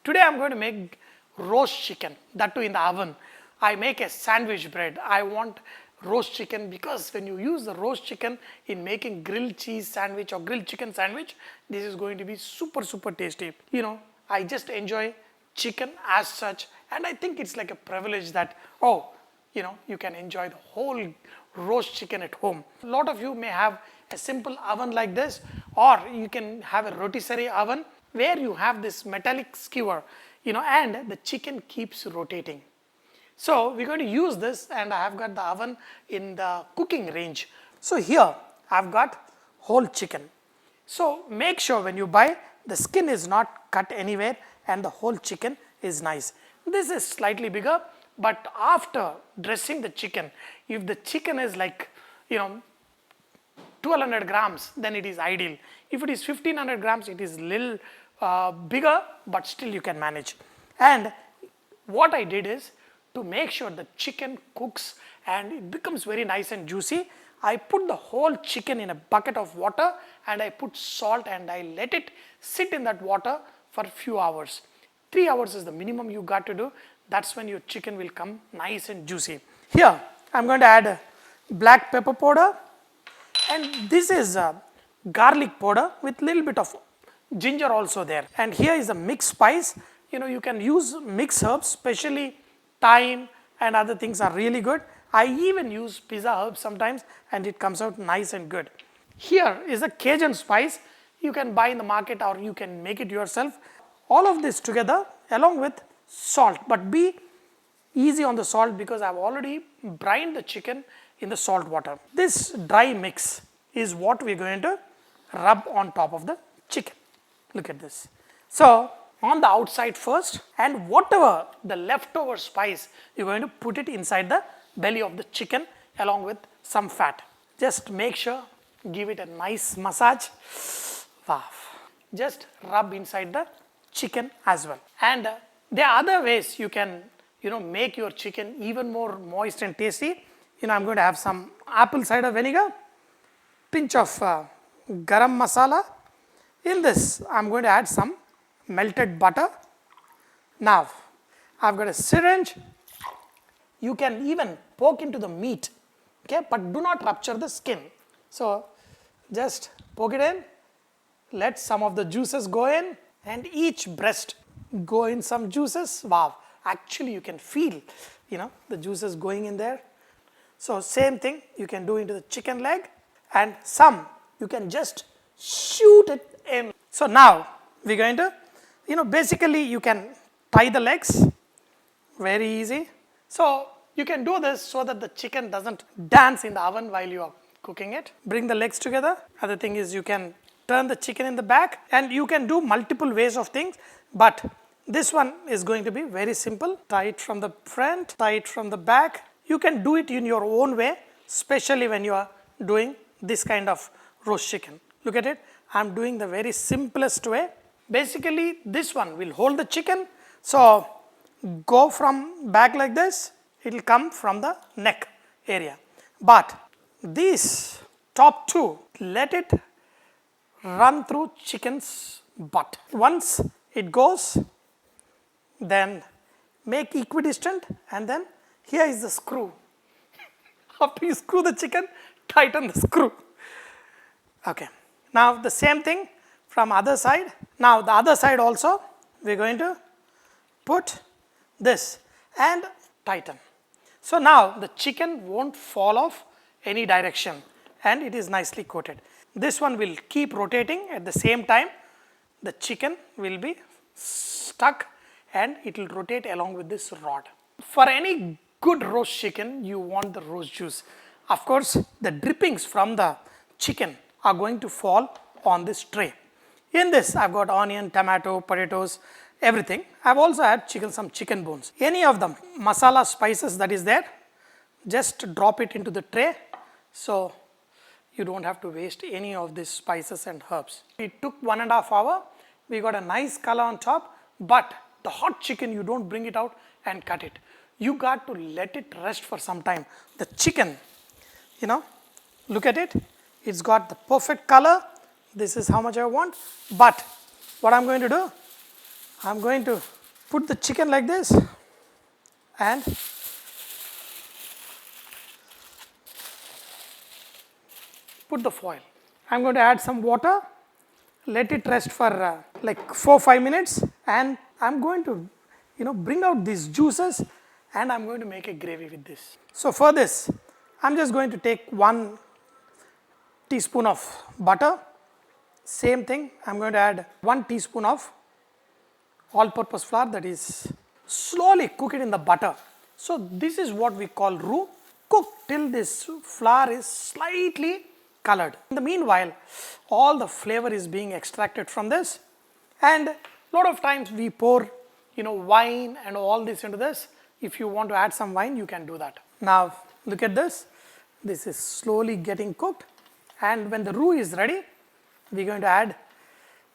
Today I'm going to make roast chicken, that too in the oven. I make a sandwich bread. I want roast chicken because when you use the roast chicken in making grilled cheese sandwich or grilled chicken sandwich, this is going to be super tasty. I just enjoy chicken as such, and I think it's like a privilege that, you can enjoy the whole roast chicken at home. A lot of you may have a simple oven like this, or you can have a rotisserie oven where you have this metallic skewer, and the chicken keeps rotating. So we're going to use this, and I have got the oven in the cooking range. So here I've got whole chicken. So make sure when you buy, the skin is not cut anywhere and the whole chicken is nice. This is slightly bigger, but after dressing the chicken, if the chicken is like 1200 grams, then it is ideal. If it is 1500 grams, it is little bigger, but still you can manage. And what I did is, to make sure the chicken cooks and it becomes very nice and juicy, I put the whole chicken in a bucket of water and I put salt and I let it sit in that water for a few hours. 3 hours is the minimum you got to do. That's when your chicken will come nice and juicy. Here I'm going to add black pepper powder, and this is garlic powder with little bit of ginger also there. And here is a mixed spice. You can use mixed herbs, especially thyme and other things are really good. I even use pizza herbs sometimes and it comes out nice and good. Here is a Cajun spice. You can buy in the market or you can make it yourself. All of this together along with salt, but be easy on the salt because I've already brined the chicken in the salt water. This dry mix is what we're going to rub on top of the chicken. Look at this. So on the outside first, and whatever the leftover spice, you're going to put it inside the belly of the chicken along with some fat. Just make sure, give it a nice massage. Wow. Just rub inside the chicken as well. And there are other ways you can make your chicken even more moist and tasty. I'm going to have some apple cider vinegar, pinch of garam masala. In this I'm going to add some melted butter. Now I've got a syringe. You can even poke into the meat, okay, but do not rupture the skin. So just poke it in, let some of the juices go in, and each breast go in some juices. Wow, actually you can feel the juices going in there. So same thing you can do into the chicken leg, and some you can just shoot it in. So now we're going to basically you can tie the legs, very easy. So you can do this so that the chicken doesn't dance in the oven while you are cooking it. Bring the legs together. Other thing is you can turn the chicken in the back, and you can do multiple ways of things, but this one is going to be very simple. Tie it from the front, tie it from the back. You can do it in your own way, especially when you are doing this kind of roast chicken. Look at it. I'm doing the very simplest way. Basically, this one will hold the chicken. So go from back like this. It will come from the neck area. But these top two, let it run through chicken's butt. Once it goes, then make equidistant, and then here is the screw. After you screw the chicken, tighten the screw. Okay. Now the same thing from other side. Now the other side also we're going to put this and tighten. So now the chicken won't fall off any direction and it is nicely coated. This one will keep rotating. At the same time the chicken will be stuck and it will rotate along with this rod. For any good roast chicken, you want the roast juice. Of course, the drippings from the chicken are going to fall on this tray. In this, I've got onion, tomato, potatoes, everything. I've also had some chicken bones. Any of them, masala spices that is there, just drop it into the tray. So you don't have to waste any of these spices and herbs. It took 1.5 hours. We got a nice color on top, but the hot chicken, you don't bring it out and cut it. You got to let it rest for some time. The chicken, look at it. It's got the perfect color. This is how much I want. But what I'm going to do, I'm going to Put the chicken like this and put the foil. I'm going to add some water, let it rest for like 4-5 minutes, and I'm going to bring out these juices and I'm going to make a gravy with this. So for this, I'm just going to take 1 teaspoon of butter. Same thing, I'm going to add 1 teaspoon of all-purpose flour, that is slowly cook it in the butter. So this is what we call roux. Cook till this flour is slightly colored. In the meanwhile, all the flavor is being extracted from this, and a lot of times we pour wine and all this into this. If you want to add some wine, you can do that. Now look at this. This is slowly getting cooked, and when the roux is ready, we're going to add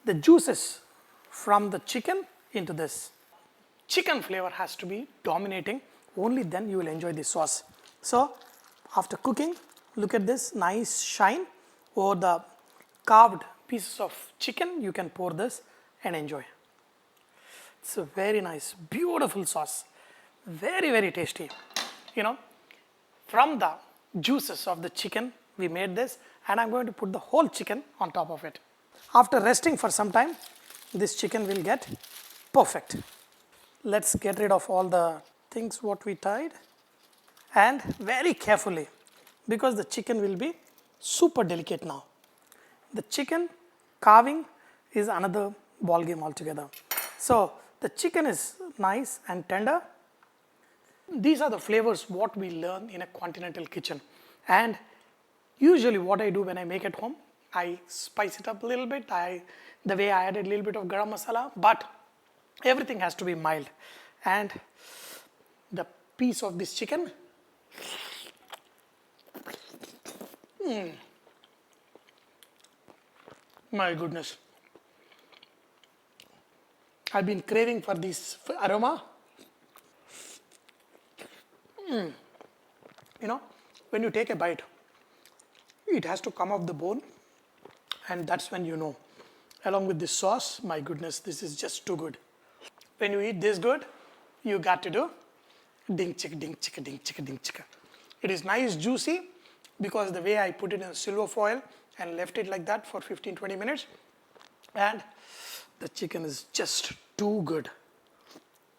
the juices from the chicken into this. Chicken flavor has to be dominating, only then you will enjoy this sauce. So after cooking, look at this nice shine over the carved pieces of chicken. You can pour this and enjoy. It's a very nice, beautiful sauce. Very, very tasty. From the juices of the chicken, we made this, and I'm going to put the whole chicken on top of it. After resting for some time, this chicken will get perfect. Let's get rid of all the things what we tied, and very carefully, because the chicken will be super delicate now. The chicken carving is another ball game altogether. So the chicken is nice and tender. These are the flavors what we learn in a continental kitchen, and usually what I do when I make at home, I spice it up a little bit. The way I added a little bit of garam masala, but everything has to be mild. And the piece of this chicken, my goodness, I've been craving for this aroma. When you take a bite, it has to come off the bone, and that's when along with this sauce, my goodness, this is just too good. When you eat this good, you got to do ding chicka, ding chicka, ding chicka, ding chicka. It is nice, juicy, because the way I put it in a silver foil and left it like that for 15-20 minutes, and the chicken is just too good.